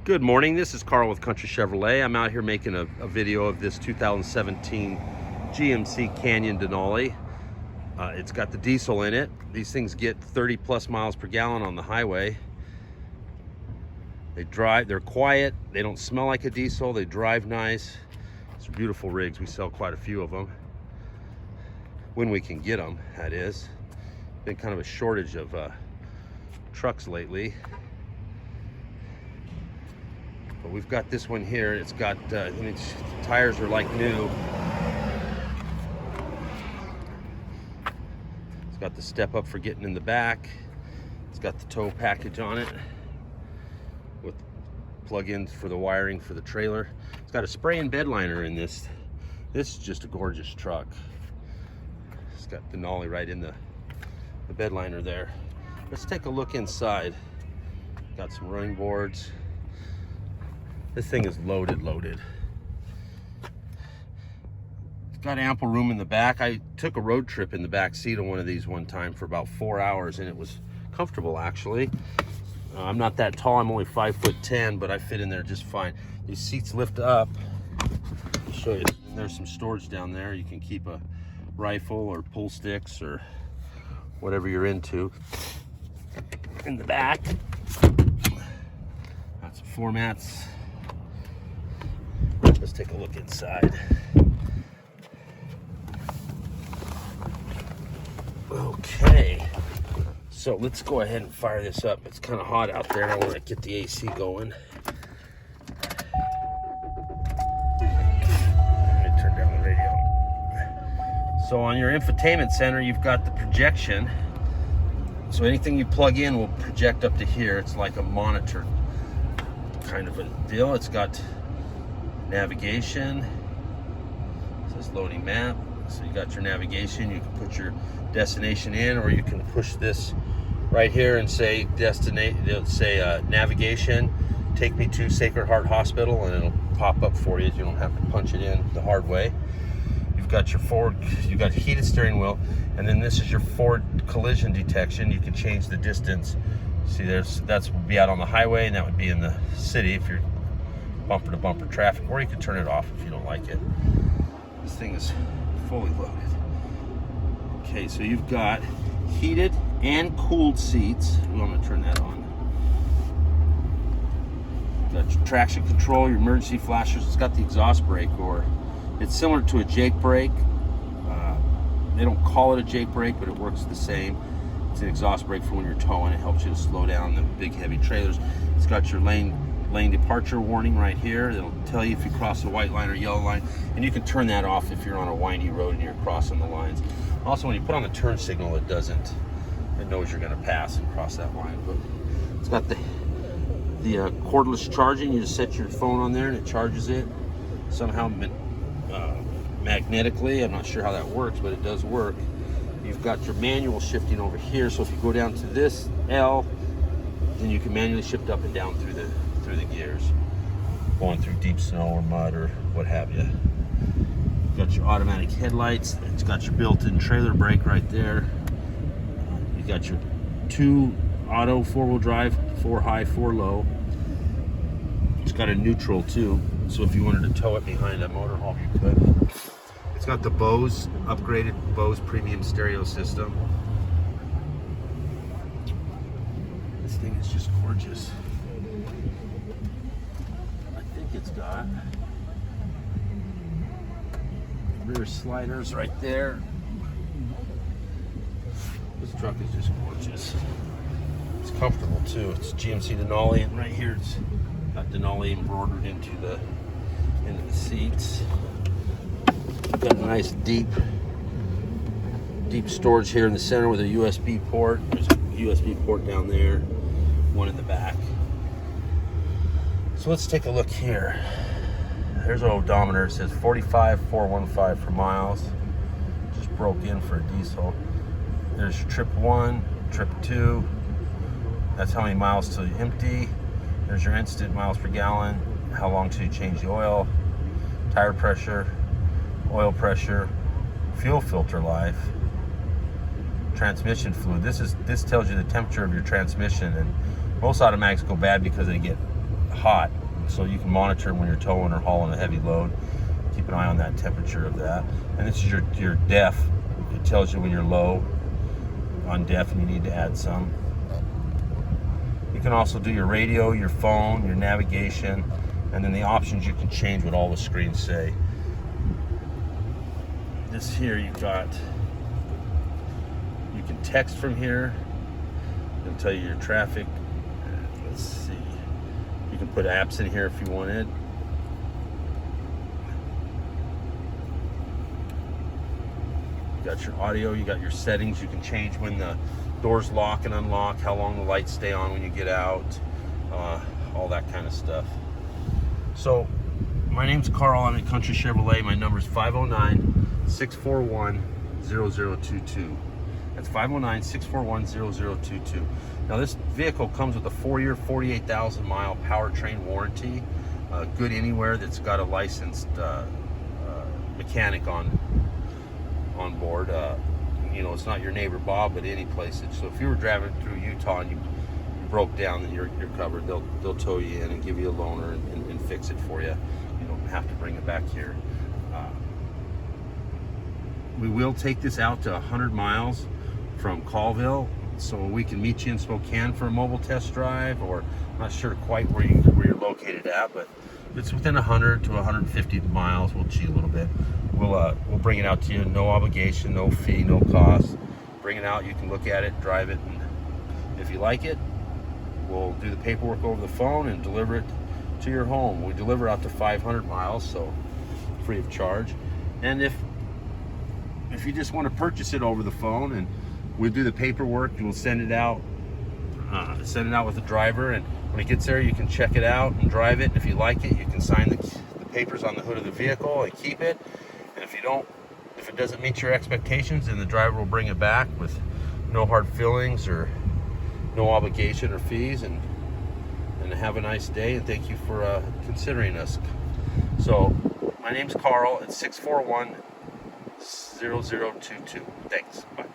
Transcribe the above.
Good morning, this is Carl with Country Chevrolet. I'm out here making a video of this 2017 GMC Canyon Denali. It's got the diesel in it. These things get 30 plus miles per gallon on the highway. They're quiet, they don't smell like a diesel, they drive nice. It's beautiful rigs, we sell quite a few of them. When we can get them, that is. Been kind of a shortage of trucks lately. But we've got this one here. It's got tires are like new. It's got the step up for getting in the back. It's got the tow package on it with plug-ins for the wiring for the trailer. It's got a spray and bed liner in this. This is just a gorgeous truck. It's got the Denali right in the bed liner there. Let's take a look inside. Got some running boards. This thing is loaded. It's got ample room in the back. I took a road trip in the back seat of one of these one time for about 4 hours, and it was comfortable actually. I'm not that tall, I'm only 5'10", but I fit in there just fine. These seats lift up. I'll show you. There's some storage down there. You can keep a rifle or pull sticks or whatever you're into. In the back, got some floor mats. Let's take a look inside. Okay, so let's go ahead and fire this up. It's kind of hot out there and I want to get the AC going. Let me turn down the radio. So on your infotainment center, you've got the projection. So anything you plug in will project up to here. It's like a monitor kind of a deal. It's got navigation. It says loading map. So you got your navigation. You can put your destination in, or you can push this right here and say navigation, take me to Sacred Heart Hospital, and it'll pop up for you. You don't have to punch it in the hard way. You've got your forward, you've got heated steering wheel, and then this is your forward collision detection. You can change the distance. See, that's would be out on the highway, and that would be in the city if you're bumper to bumper traffic, or you can turn it off if you don't like it. This thing is fully loaded. Okay, so you've got heated and cooled seats. I'm gonna turn that on. Got your traction control, your emergency flashers. It's got the exhaust brake, or it's similar to a Jake brake. They don't call it a Jake brake, but it works the same. It's an exhaust brake for when you're towing. It helps you to slow down the big heavy trailers. It's got your lane departure warning right here. It'll tell you if you cross a white line or yellow line, and you can turn that off if you're on a windy road and you're crossing the lines. Also, when you put on the turn signal, it knows you're going to pass and cross that line. But it's got the cordless charging. You just set your phone on there and it charges it somehow magnetically. I'm not sure how that works, but it does work. You've got your manual shifting over here, so if you go down to this L, then you can manually shift up and down through the gears, going through deep snow or mud or what have you. You've got your automatic headlights. It's got your built-in trailer brake right there. You got your 2 auto 4-wheel drive, 4 high, 4 low. It's got a neutral too, so if you wanted to tow it behind a motorhome, you could. It's got the Bose, upgraded Bose premium stereo system. This thing is just gorgeous. I think it's got rear sliders right there. This truck is just gorgeous. It's comfortable too. It's GMC Denali, and right here it's got Denali embroidered into the seats. Got a nice deep storage here in the center with a USB port. There's a USB port down there, one in the back. So let's take a look here. There's our odometer. It says 45,415 for miles. Just broke in for a diesel. There's your trip 1, trip 2. That's how many miles till you empty. There's your instant miles per gallon. How long till you change the oil. Tire pressure, oil pressure, fuel filter life, transmission fluid. This tells you the temperature of your transmission, and most automatics go bad because they get hot, so you can monitor when you're towing or hauling a heavy load. Keep an eye on that temperature of that. And this is your def. It tells you when you're low on def and you need to add some. You can also do your radio, your phone, your navigation, and then the options you can change what all the screens say. This here you can text from here. It'll tell you your traffic. Let's see. You can put apps in here if you wanted. You got your audio, you got your settings. You can change when the doors lock and unlock, how long the lights stay on when you get out, all that kind of stuff. So my name's Carl. I'm at Country Chevrolet. My number is 509-641-0022. That's 509-641-0022. Now this vehicle comes with a 4-year, 48,000 mile powertrain warranty. Good anywhere that's got a licensed mechanic on board. You know, it's not your neighbor Bob, but any place. So if you were driving through Utah and you broke down, then you're covered. They'll tow you in and give you a loaner and fix it for you. You don't have to bring it back here. We will take this out to 100 miles from Colville, so we can meet you in Spokane for a mobile test drive, or I'm not sure quite where you're located at, but it's within 100 to 150 miles. We'll cheat a little bit. We'll bring it out to you, no obligation, no fee, no cost. Bring it out, you can look at it, drive it, and if you like it, we'll do the paperwork over the phone and deliver it to your home. We deliver out to 500 miles, so free of charge. And if you just want to purchase it over the phone, and we'll do the paperwork, we'll send it out with the driver, and when it gets there, you can check it out and drive it. If you like it, you can sign the papers on the hood of the vehicle and keep it. And if it doesn't meet your expectations, then the driver will bring it back with no hard feelings or no obligation or fees. And have a nice day, and thank you for considering us. So my name's Carl at 641-0022. Thanks. Bye.